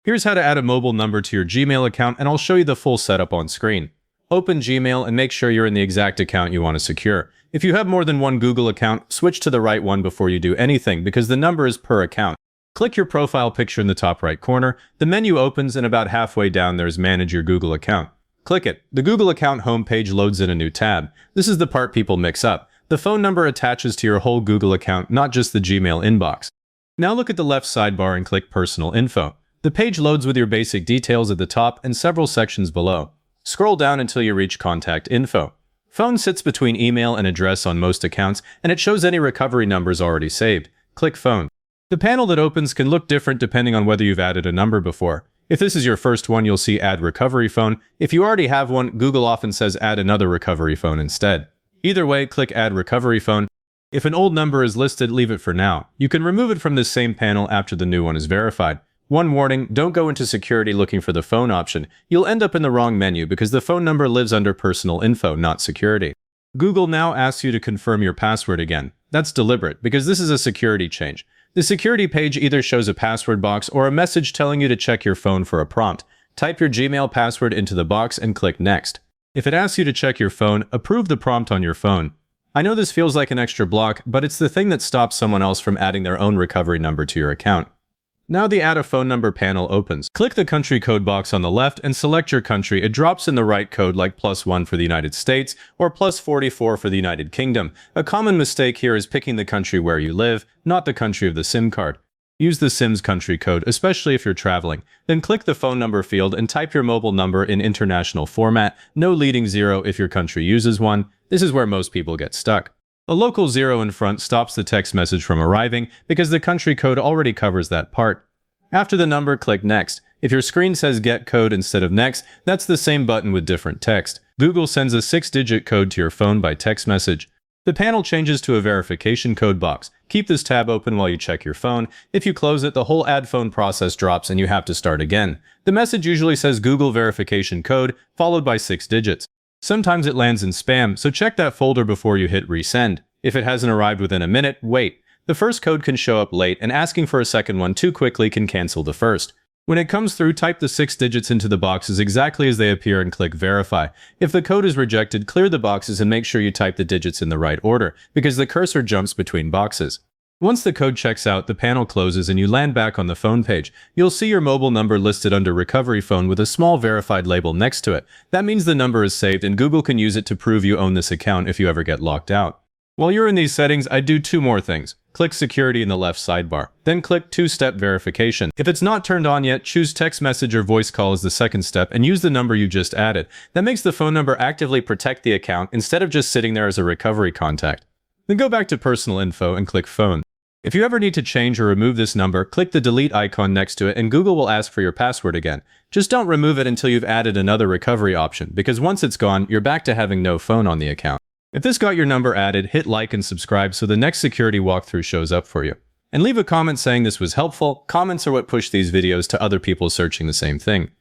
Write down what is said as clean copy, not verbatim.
Here's how to add a mobile number to your Gmail account, and I'll show you the full setup on screen. Open Gmail and make sure you're in the exact account you want to secure. If you have more than one Google account, switch to the right one before you do anything because the number is per account. Click your profile picture in the top right corner. The menu opens and about halfway down there's Manage Your Google Account. Click it. The Google account homepage loads in a new tab. This is the part people mix up. The phone number attaches to your whole Google account, not just the Gmail inbox. Now look at the left sidebar and click Personal Info. The page loads with your basic details at the top and several sections below. Scroll down until you reach Contact Info. Phone sits between email and address on most accounts, and it shows any recovery numbers already saved. Click Phone. The panel that opens can look different depending on whether you've added a number before. If this is your first one, you'll see Add Recovery Phone. If you already have one, Google often says add another recovery phone instead. Either way, click Add Recovery Phone. If an old number is listed, leave it for now. You can remove it from this same panel after the new one is verified. One warning, don't go into security looking for the phone option. You'll end up in the wrong menu because the phone number lives under personal info, not security. Google now asks you to confirm your password again. That's deliberate because this is a security change. The security page either shows a password box or a message telling you to check your phone for a prompt. Type your Gmail password into the box and click Next. If it asks you to check your phone, approve the prompt on your phone. I know this feels like an extra block, but it's the thing that stops someone else from adding their own recovery number to your account. Now the Add a Phone Number panel opens. Click the country code box on the left and select your country. It drops in the right code like +1 for the United States or +44 for the United Kingdom. A common mistake here is picking the country where you live, not the country of the SIM card. Use the SIM's country code, especially if you're traveling. Then click the phone number field and type your mobile number in international format, no leading 0 if your country uses one. This is where most people get stuck. A local 0 in front stops the text message from arriving because the country code already covers that part. After the number, click Next. If your screen says Get Code instead of Next, that's the same button with different text. Google sends a 6-digit code to your phone by text message. The panel changes to a verification code box. Keep this tab open while you check your phone. If you close it, the whole add phone process drops and you have to start again. The message usually says Google verification code, followed by 6 digits. Sometimes it lands in spam, so check that folder before you hit resend. If it hasn't arrived within a minute, wait. The first code can show up late, and asking for a second one too quickly can cancel the first. When it comes through, type the 6 digits into the boxes exactly as they appear and click Verify. If the code is rejected, clear the boxes and make sure you type the digits in the right order, because the cursor jumps between boxes. Once the code checks out, the panel closes and you land back on the phone page. You'll see your mobile number listed under Recovery Phone with a small verified label next to it. That means the number is saved and Google can use it to prove you own this account if you ever get locked out. While you're in these settings, I'd do 2 more things. Click Security in the left sidebar. Then click 2-step verification. If it's not turned on yet, choose text message or voice call as the second step and use the number you just added. That makes the phone number actively protect the account instead of just sitting there as a recovery contact. Then go back to Personal Info and click Phone. If you ever need to change or remove this number, click the delete icon next to it and Google will ask for your password again. Just don't remove it until you've added another recovery option, because once it's gone, you're back to having no phone on the account. If this got your number added, hit like and subscribe so the next security walkthrough shows up for you. And leave a comment saying this was helpful. Comments are what push these videos to other people searching the same thing.